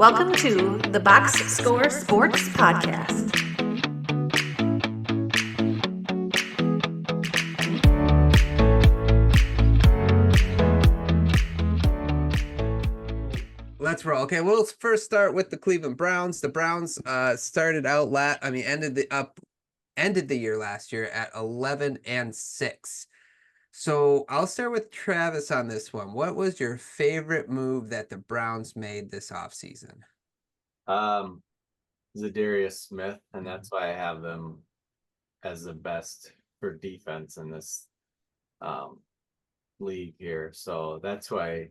Welcome to the Box Score Sports Podcast. Let's roll. Okay, we'll first start with the Cleveland Browns. The Browns started out ended the year last year at 11-6. So I'll start with Travis on this one. What was your favorite move that the Browns made this offseason? Zadarius Smith, and that's why I have them as the best for defense in this league here. So that's why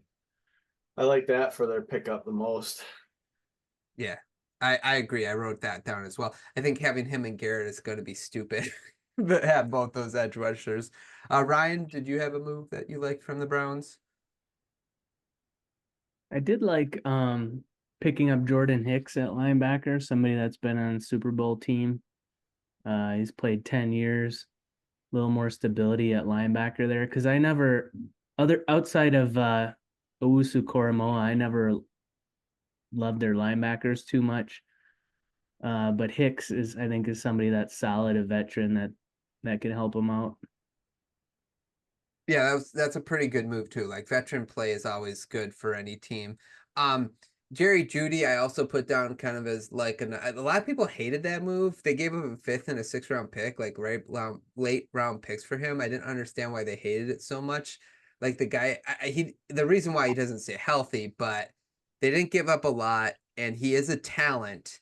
I like that for their pickup the most. Yeah, I agree. I wrote that down as well. I think having him and Garrett is going to be stupid, but have both those edge rushers. Ryan, did you have a move that you liked from the Browns? I did like picking up Jordan Hicks at linebacker, somebody that's been on the Super Bowl team. He's played 10 years, a little more stability at linebacker there. Because I never, outside of Owusu Koromoa, I never loved their linebackers too much. But Hicks I think is somebody that's solid, a veteran that can help him out. Yeah, that's a pretty good move too. Like veteran play is always good for any team. Jerry Jeudy, I also put down kind of as like a lot of people hated that move. They gave him a 5th and a 6th round pick, like late round picks for him. I didn't understand why they hated it so much. Like the guy, the reason why he doesn't stay healthy, but they didn't give up a lot, and he is a talent.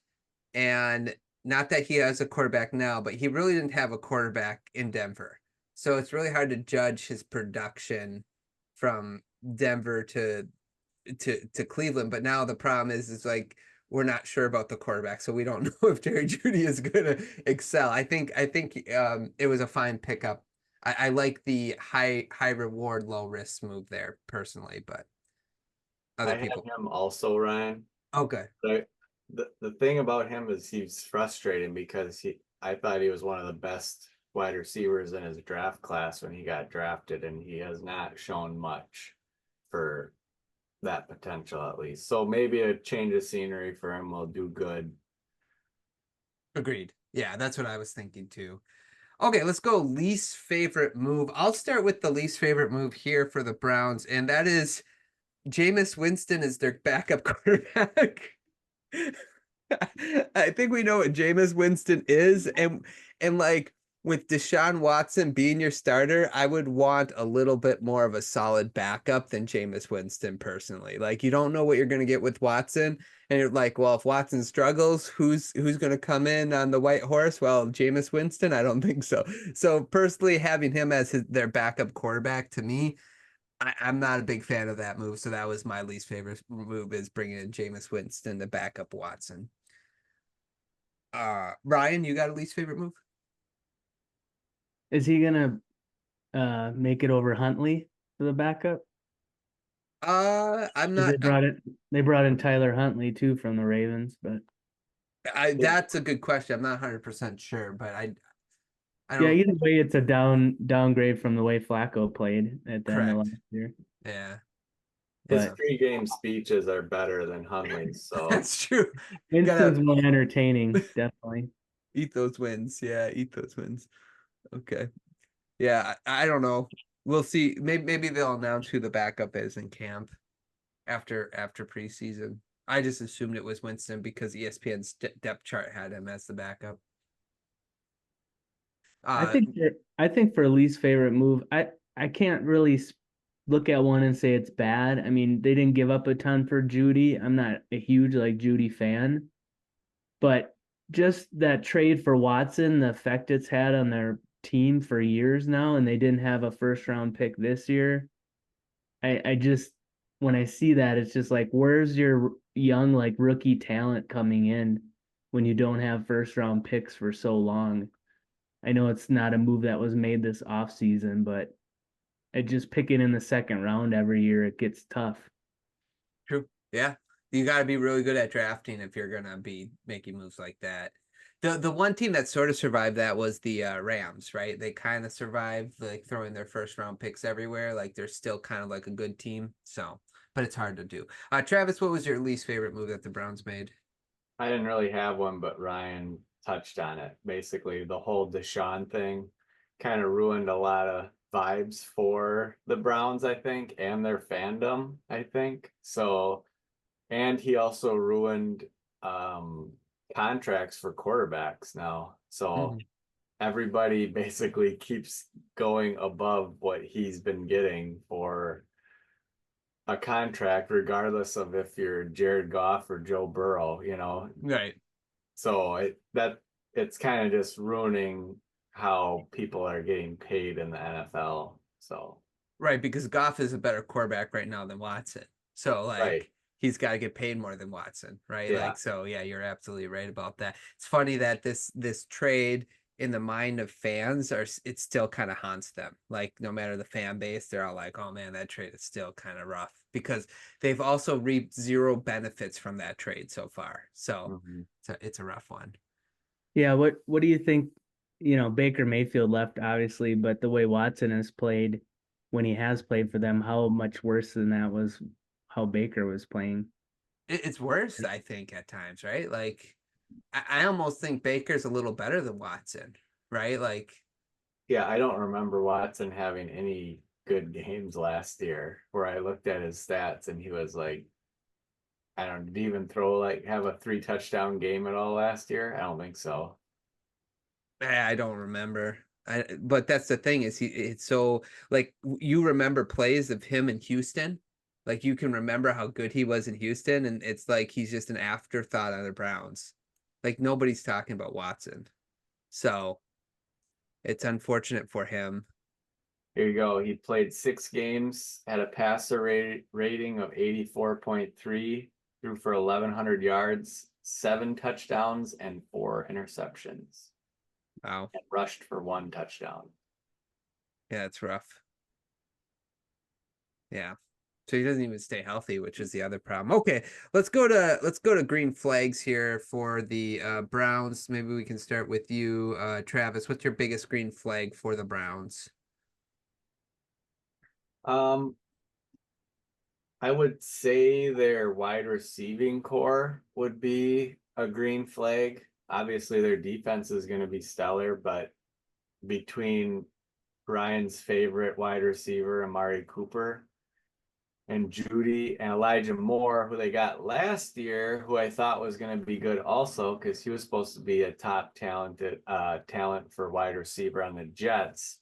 And not that he has a quarterback now, but he really didn't have a quarterback in Denver. So it's really hard to judge his production from Denver to Cleveland. But now the problem is like we're not sure about the quarterback, so we don't know if Jerry Jeudy is going to excel. I think it was a fine pickup. I like the high reward, low risk move there personally, but other people. I have him also, Ryan. Okay. The thing about him is he's frustrating because I thought he was one of the best wide receivers in his draft class when he got drafted, and he has not shown much for that potential, at least. So maybe a change of scenery for him will do good. Agreed. Yeah, that's what I was thinking too. Okay, let's go least favorite move. I'll start with the least favorite move here for the Browns, and that is Jameis Winston is their backup quarterback. I think we know what Jameis Winston is, and like with Deshaun Watson being your starter, I would want a little bit more of a solid backup than Jameis Winston personally. Like you don't know what you're going to get with Watson, and you're like, well, if Watson struggles, who's going to come in on the white horse? Well, Jameis Winston, I don't think so. So personally, having him as their backup quarterback to me, I'm not a big fan of that move. So that was my least favorite move, is bringing in Jameis Winston to back up Watson. Ryan, you got a least favorite move? Is he gonna make it over Huntley for the backup? I'm not. They brought in Tyler Huntley too from the Ravens, but that's a good question. I'm not 100% sure, but I don't. Yeah, either way, it's a downgrade from the way Flacco played at the end of last year. Yeah. His pre-game speeches are better than Huntley's, so that's true. Winston's more entertaining, definitely. Eat those wins. Yeah, eat those wins. Okay. Yeah, I don't know. We'll see. Maybe they'll announce who the backup is in camp after preseason. I just assumed it was Winston because ESPN's depth chart had him as the backup. I think for least favorite move, I can't really look at one and say it's bad. I mean, they didn't give up a ton for Jeudy. I'm not a huge Jeudy fan, but just that trade for Watson, the effect it's had on their team for years now, and they didn't have a first round pick this year. I just, when I see that, it's just like, where's your young rookie talent coming in when you don't have first round picks for so long? I know it's not a move that was made this offseason, but it just picking in the second round every year, it gets tough. True. Yeah. You got to be really good at drafting if you're going to be making moves like that. The one team that sort of survived that was the Rams, right? They kind of survived, like throwing their first round picks everywhere. Like they're still kind of like a good team. So, but it's hard to do. Travis, what was your least favorite move that the Browns made? I didn't really have one, but Ryan touched on it. Basically, the whole Deshaun thing kind of ruined a lot of vibes for the Browns, I think, and their fandom, I think. So, and he also ruined contracts for quarterbacks now. So Mhm. everybody basically keeps going above what he's been getting for a contract, regardless of if you're Jared Goff or Joe Burrow, Right. So it's kind of just ruining how people are getting paid in the NFL. So Right, because Goff is a better quarterback right now than Watson. So right, like he's got to get paid more than Watson, right? yeah, Like so yeah, you're absolutely right about that. It's funny that this trade in the mind of fans it still kind of haunts them. Like no matter the fan base, they're all like, "Oh man, that trade is still kind of rough," because they've also reaped zero benefits from that trade so far. So mhm. it's a rough one. Yeah, what do you think? Baker Mayfield left obviously, but the way Watson has played when he has played for them, how much worse than that was how Baker was playing. It's worse, I think, at times, right? Like I almost think Baker's a little better than Watson, right? Like, Yeah. I don't remember Watson having any good games last year where I looked at his stats and he was like, I don't know, did he even have a 3 touchdown game at all last year? I don't think so. I don't remember. But that's the thing is it's so like you remember plays of him in Houston, like you can remember how good he was in Houston, and it's like he's just an afterthought on the Browns. Like nobody's talking about Watson, so it's unfortunate for him. Here you go. He played 6 games, had a rating of 84.3, threw for 1,100 yards, 7 touchdowns, and 4 interceptions, Wow, and rushed for 1 touchdown. yeah, it's rough. Yeah. So he doesn't even stay healthy, which is the other problem. Okay, let's go to green flags here for the Browns. Maybe we can start with you, Travis. What's your biggest green flag for the Browns? Um, I would say their wide receiving core would be a green flag. Obviously, their defense is going to be stellar, but between Ryan's favorite wide receiver, Amari Cooper, and Judy and Elijah Moore, who they got last year, who I thought was going to be good also because he was supposed to be a top talent for wide receiver on the Jets.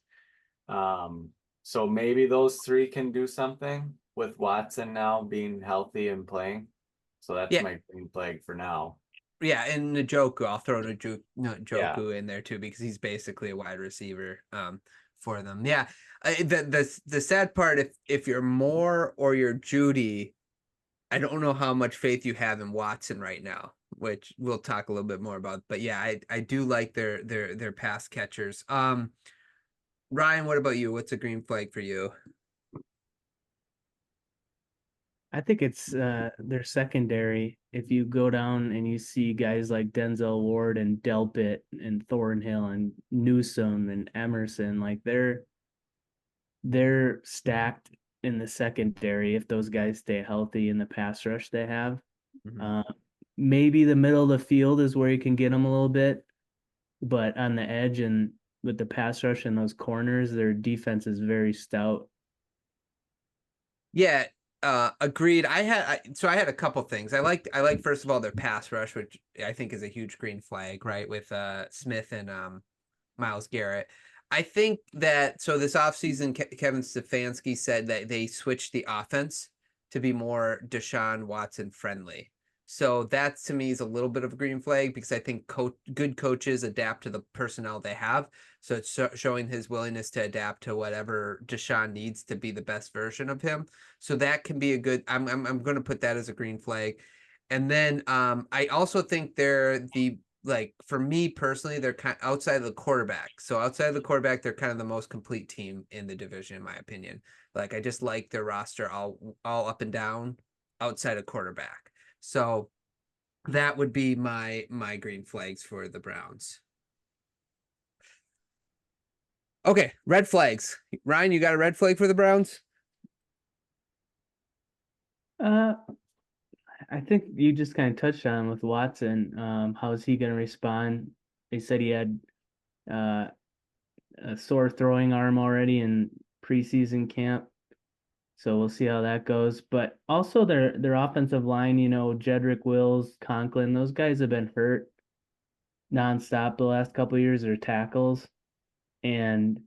Um, so maybe those three can do something with Watson now being healthy and playing. So that's Yeah, my green flag for now. yeah, and Njoku, I'll throw Yeah. Njoku in there too because he's basically a wide receiver for them. Yeah, the sad part if you're Moore or you're Judy, I don't know how much faith you have in Watson right now, which we'll talk a little bit more about. But yeah, I do like their pass catchers. Ryan, what about you? What's a green flag for you? I think it's their secondary. If you go down and you see guys like Denzel Ward and Delpit and Thornhill and Newsome and Emerson, like they're stacked in the secondary if those guys stay healthy in the pass rush they have. Mhm. Uh, Maybe the middle of the field is where you can get them a little bit, but on the edge and with the pass rush and those corners, their defense is very stout. Yeah, agreed. So I had a couple things. I like first of all their pass rush, which I think is a huge green flag, right? With Smith and Myles Garrett. I think that so this offseason, Kevin Stefanski said that they switched the offense to be more Deshaun Watson friendly. So that to me is a little bit of a green flag because I think good coaches adapt to the personnel they have. So it's showing his willingness to adapt to whatever Deshaun needs to be the best version of him. So that can be a good. I'm going to put that as a green flag. And then I also think they're the like for me personally, they're kind of outside of the quarterback. So outside of the quarterback, they're kind of the most complete team in the division, in my opinion. Like I just like their roster all up and down outside of quarterback. So that would be my green flags for the Browns. Okay, red flags. Ryan, you got a red flag for the Browns? Uh, I think you just kind of touched on with Watson. How is he going to respond? They said he had uh, a sore throwing arm already in preseason camp, so we'll see how that goes. But also their offensive line, Jedrick Wills, Conklin, those guys have been hurt nonstop the last couple of years. Their tackles, and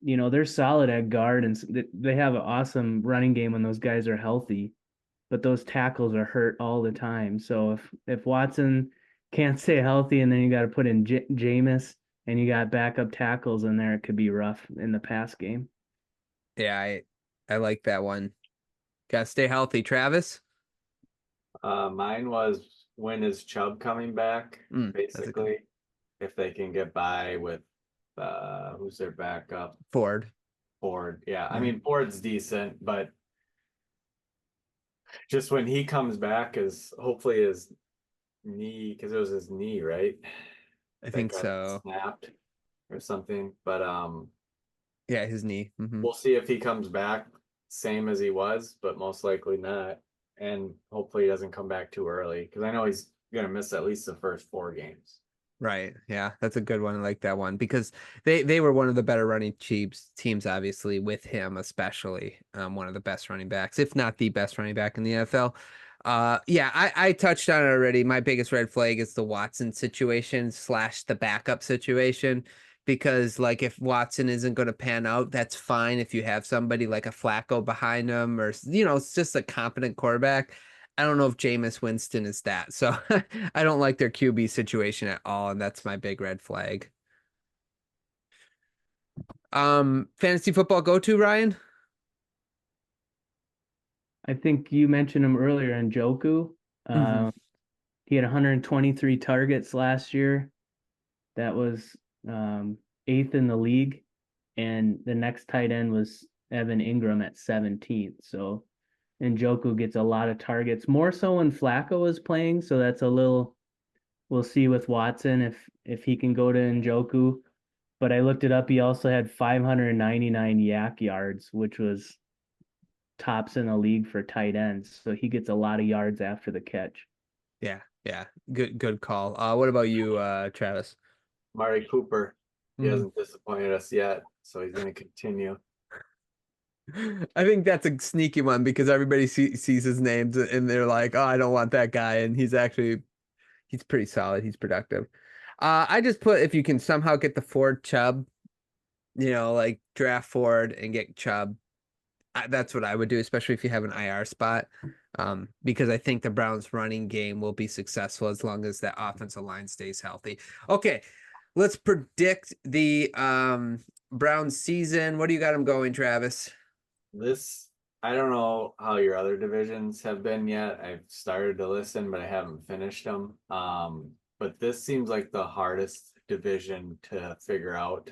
they're solid at guard, and they have an awesome running game when those guys are healthy. But those tackles are hurt all the time. So if Watson can't stay healthy, and then you got to put in Jameis, and you got backup tackles in there, it could be rough in the pass game. Yeah, I like that one. Gotta stay healthy, Travis. Mine was, when is Chubb coming back? That's a good Basically, if they can get by with who's their backup? Ford. Ford. Yeah, I Yeah. mean Ford's decent, but just when he comes back, is hopefully his knee, because it was his knee, right? I That think got so. snapped or something. But Yeah, his knee. we'll see if he comes back same as he was, but most likely not. And hopefully he doesn't come back too early, because I know he's gonna miss at least the first 4 games. Right. Yeah, that's a good one. I like that one because they were one of the better running teams, obviously, with him, especially one of the best running backs, if not the best running back in the NFL. Yeah, I touched on it already. My biggest red flag is the Watson situation / the backup situation. Because like if Watson isn't going to pan out, that's fine if you have somebody like a Flacco behind him or it's just a competent quarterback. I don't know if Jameis Winston is that. So I don't like their QB situation at all, and that's my big red flag. Fantasy football go to, Ryan? I think you mentioned him earlier in Njoku. Mhm. He had 123 targets last year. That was eighth in the league. And the next tight end was Evan Ingram at 17th. So Njoku gets a lot of targets, more so when Flacco is playing. So that's a little, we'll see with Watson if he can go to Njoku. But I looked it up. He also had 599 yak yards, which was tops in the league for tight ends. So he gets a lot of yards after the catch. Yeah. Good call. What about you, Travis? Mari Cooper, he Mhm. hasn't disappointed us yet, so he's going to continue. I think that's a sneaky one because everybody sees his names and they're like, "Oh, I don't want that guy," and he's pretty solid. He's productive. I just put if you can somehow get the Ford Chubb, like draft Ford and get Chubb. That's what I would do, especially if you have an IR spot, because I think the Browns' running game will be successful as long as that offensive line stays healthy. Okay, let's predict the Browns season. What do you got them going, Travis? This, I don't know how your other divisions have been yet. I've started to listen, but I haven't finished them. But this seems like the hardest division to figure out,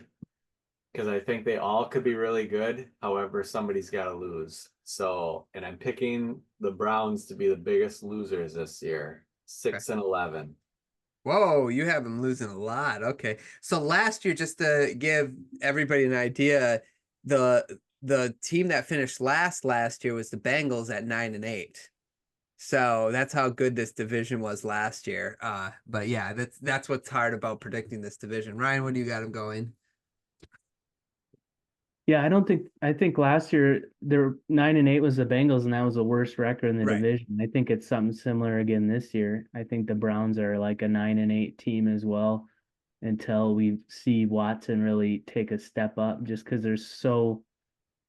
because I think they all could be really good. However, somebody's got to lose. So, and I'm picking the Browns to be the biggest losers this year, Okay. 6-11. Whoa, you have them losing a lot. Okay. So last year, just to give everybody an idea, the team that finished last year was the Bengals at 9-8. So that's how good this division was last year. But yeah, that's what's hard about predicting this division. Ryan, what do you got them going? Yeah, I think last year their 9-8 was the Bengals, and that was the worst record in the Right. division. I think it's something similar again this year. I think the Browns are like a 9-8 team as well until we see Watson really take a step up, just because there's so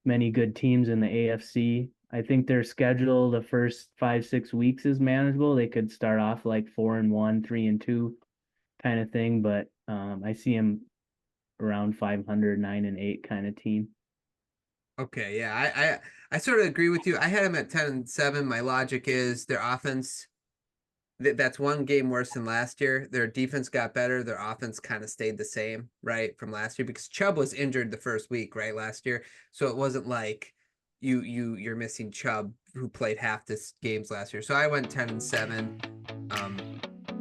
many good teams in the AFC. I think their schedule the first 5-6 weeks is manageable. They could start off like 4-1, 3-2 kind of thing, but I see him around 500, 9-8 kind of team. Okay, yeah, I sort of agree with you. I had them at 10-7. My logic is their offense that's one game worse than last year. Their defense got better. Their offense kind of stayed the same, right, from last year because Chubb was injured the first week, right, last year. So it wasn't like you're missing Chubb who played half this games last year. So I went 10-7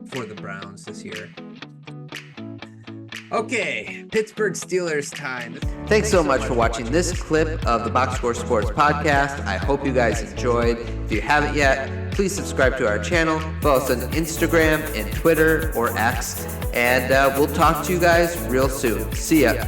for the Browns this year. Okay, Pittsburgh Steelers time. Thanks so much for watching this clip of the Box Score Sports podcast. I hope you guys enjoyed. If you haven't yet, please subscribe to our channel. Follow us on Instagram and Twitter or X. And we'll talk to you guys real soon. See ya.